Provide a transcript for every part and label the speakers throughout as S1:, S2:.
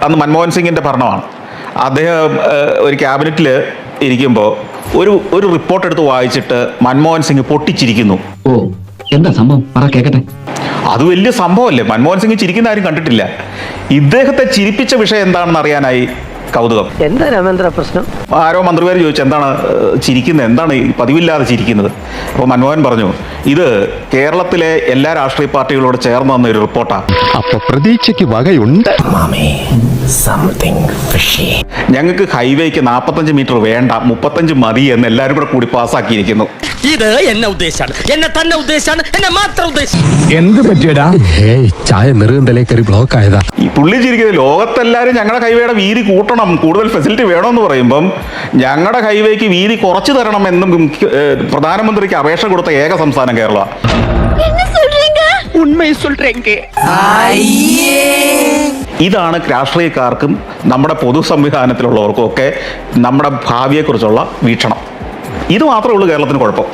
S1: അന്ന് മൻമോഹൻ സിംഗിൻ്റെ ഭരണമാണ്. അദ്ദേഹം ഒരു ക്യാബിനറ്റിൽ ഇരിക്കുമ്പോൾ ഒരു റിപ്പോർട്ട് എടുത്ത് വായിച്ചിട്ട് മൻമോഹൻ സിംഗ് പൊട്ടിച്ചിരിക്കുന്നു.
S2: ഓ, എന്താ സംഭവം? പറ കേക്കട്ടെ.
S1: അത് വലിയ സംഭവമല്ലേ? മൻമോഹൻ സിംഗ് ചിരിക്കുന്ന ആരും കണ്ടിട്ടില്ല. ഇദ്ദേഹത്തെ ചിരിപ്പിച്ച വിഷയം എന്താണെന്ന് അറിയാനായി കൗതുകം.
S3: എന്താ രാമേന്ദ്ര പ്രശ്നം?
S1: ആരോ മന്ത്രിമാർ ചോദിച്ചു, എന്താണ് ചിരിക്കുന്നത്, എന്താണ് ഈ പതിവില്ലാതെ ചിരിക്കുന്നത്? അപ്പോൾ മൻമോഹൻ പറഞ്ഞു, ഇത് കേരളത്തിലെ എല്ലാ രാഷ്ട്രീയ പാർട്ടികളോട് ചേർന്ന് വന്ന ഒരു റിപ്പോർട്ടാണ്.
S4: അപ്പൊ പ്രതീക്ഷയ്ക്ക് വകയുണ്ട്.
S1: ഞങ്ങൾക്ക് ഹൈവേക്ക് 45 മീറ്റർ വേണ്ട, 35 മതി എന്ന് എല്ലാവരും കൂടെ കൂടി പാസ്സാക്കിയിരിക്കുന്നു.
S5: ഇത് എന്നെ ഉദ്ദേശാണ്, എന്നെ തന്നെ ഉദ്ദേശാണ്, എന്നെ മാത്രം ഉദ്ദേശം.
S4: എന്ത് പറ്റിയടാ? ചായ നെറുകന്തലേ കയറി ബ്ലോക്ക് ആയതാ.
S1: ഈ പുള്ളി ചിരിക്കുന്നത് ലോകത്തെല്ലാവരും ഞങ്ങളുടെ ഹൈവേയുടെ വീതി കൂട്ടണം, കൂടുതൽ ഫെസിലിറ്റി വേണമെന്ന് പറയുമ്പം ഞങ്ങളുടെ ഹൈവേക്ക് വീതി കുറച്ച് തരണമെന്നും പ്രധാനമന്ത്രിക്ക് അപേക്ഷ കൊടുത്ത ഏക സംസ്ഥാനം കേരള. ഇതാണ് രാഷ്ട്രീയക്കാർക്കും നമ്മുടെ പൊതു സംവിധാനത്തിലുള്ളവർക്കും ഒക്കെ നമ്മുടെ ഭാവിയെക്കുറിച്ചുള്ള വീക്ഷണം. ഇത് മാത്രമേ ഉള്ളൂ കേരളത്തിന് കുഴപ്പം.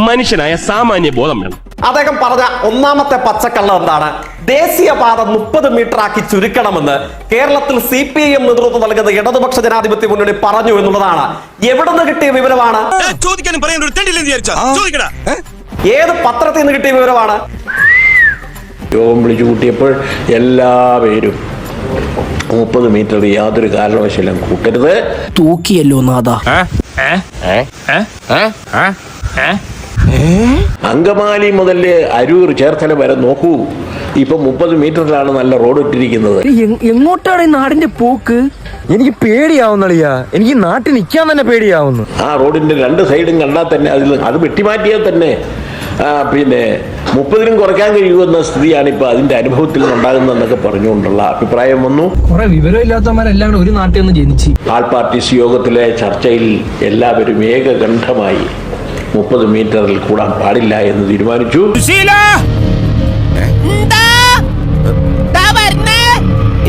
S5: മനുഷ്യനായ സാമാന്യ ബോധം വേണം.
S6: അദ്ദേഹം പറഞ്ഞ ഒന്നാമത്തെ പച്ചക്കള്ളം എന്താണ്? ദേശീയപാത 30 മീറ്റർ ആക്കി ചുരുക്കണമെന്ന് കേരളത്തിൽ CPIM നേതൃത്വം നൽകുന്ന ഇടതുപക്ഷ ജനാധിപത്യ മുന്നണി പറഞ്ഞു എന്നുള്ളതാണ്. എവിടെ നിന്ന് കിട്ടിയ വിവരമാണ്? ഏത് പത്രത്തിൽ നിന്ന് കിട്ടിയ വിവരമാണ്?
S7: യോഗം വിളിച്ചു കൂട്ടിയപ്പോൾ എല്ലാവരും 30 മീറ്റർ യാതൊരു കാരണവശാലും കൂട്ടരുത്.
S3: തൂക്കിയല്ലോ നാദാ.
S7: അങ്കമാലി മുതൽ അരൂർ ചേർത്തല വരെ നോക്കൂ, ഇപ്പൊ 30 മീറ്ററിലാണ് നല്ല റോഡ് ഇട്ടിരിക്കുന്നത്.
S3: എങ്ങോട്ടാണ് ഈ നാടിന്റെ പോക്ക്? എനിക്ക് പേടിയാവുന്നളിയാ, എനിക്ക് നാട്ടിൽ നിൽക്കാൻ തന്നെ പേടിയാവുന്നു.
S7: ആ റോഡിന്റെ 2 സൈഡും കണ്ടാൽ തന്നെ അത് വെട്ടിമാറ്റിയാൽ തന്നെ പിന്നെ 30-നും കുറയ്ക്കാൻ കഴിയുമെന്ന സ്ഥിതിയാണ് ഇപ്പൊ അതിന്റെ അനുഭവത്തിൽ ഉണ്ടാകുന്നതെന്നൊക്കെ പറഞ്ഞുകൊണ്ടുള്ള അഭിപ്രായം വന്നു.
S3: കുറെ വിവരമില്ലാത്തവന്മാരെല്ലാം ഒരു നാട്ടിൽ നിന്ന് ജനിച്ചു.
S7: ആൾ പാർട്ടീസ് യോഗത്തിലെ ചർച്ചയിൽ എല്ലാവരും ഏകകണ്ഠമായി 30 മീറ്ററിൽ കൂടാൻ പാടില്ല എന്ന് തീരുമാനിച്ചു.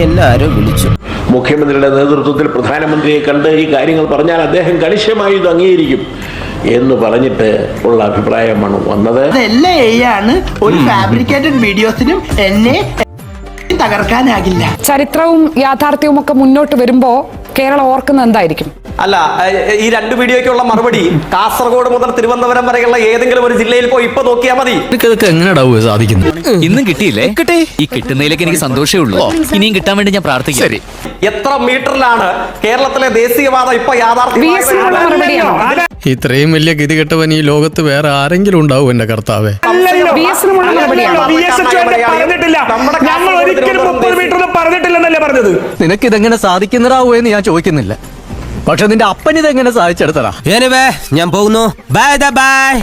S3: എല്ലാരും വിളിച്ചു.
S7: മുഖ്യമന്ത്രിയുടെ നേതൃത്വത്തിൽ പ്രധാനമന്ത്രിയെ കണ്ട് ഈ കാര്യങ്ങൾ പറഞ്ഞാൽ അദ്ദേഹം കണിശമായി ഇത് അംഗീകരിക്കും എന്ന് പറഞ്ഞിട്ട് ഉള്ള അഭിപ്രായമാണ് വന്നത്.
S8: ഒരു ഫാബ്രിക്കേറ്റഡ് വീഡിയോസിനും എന്നെ തകർക്കാനാകില്ല.
S9: ചരിത്രവും യാഥാർത്ഥ്യവും ഒക്കെ മുന്നോട്ട് വരുമ്പോ കേരളം ഓർക്കുന്ന എന്തായിരിക്കും?
S6: അല്ല, ഈ 2 വീഡിയോയ്ക്കുള്ള മറുപടി കാസർഗോഡ് മുതൽ തിരുവനന്തപുരം വരെയുള്ള ഏതെങ്കിലും ഒരു ജില്ലയിൽ പോയി ഇപ്പൊ നോക്കിയാൽ മതി.
S5: എങ്ങനെയാ സാധിക്കുന്നത്? ഇന്നും കിട്ടിയില്ലേ? ഈ കിട്ടുന്നതിലേക്ക് എനിക്ക് സന്തോഷമേ ഉള്ളൂ. ഇനിയും കിട്ടാൻ വേണ്ടി ഞാൻ പ്രാർത്ഥിക്കാം.
S6: എത്ര മീറ്ററിലാണ് കേരളത്തിലെ ദേശീയപാത ഇപ്പൊ യാഥാർത്ഥ്യം?
S4: ഇത്രയും വലിയ ഗതികെട്ടവൻ ഈ ലോകത്ത് വേറെ ആരെങ്കിലും ഉണ്ടാവും എന്റെ കർത്താവേ?
S3: നിനക്കിതെങ്ങനെ സാധിക്കുന്നതാവോ എന്ന് ഞാൻ ചോദിക്കുന്നില്ല, പക്ഷെ നിന്റെ അപ്പനിതെങ്ങനെ സാധിച്ചെടുത്തടാ.
S5: ഞാൻ പോകുന്നു. Bye bye.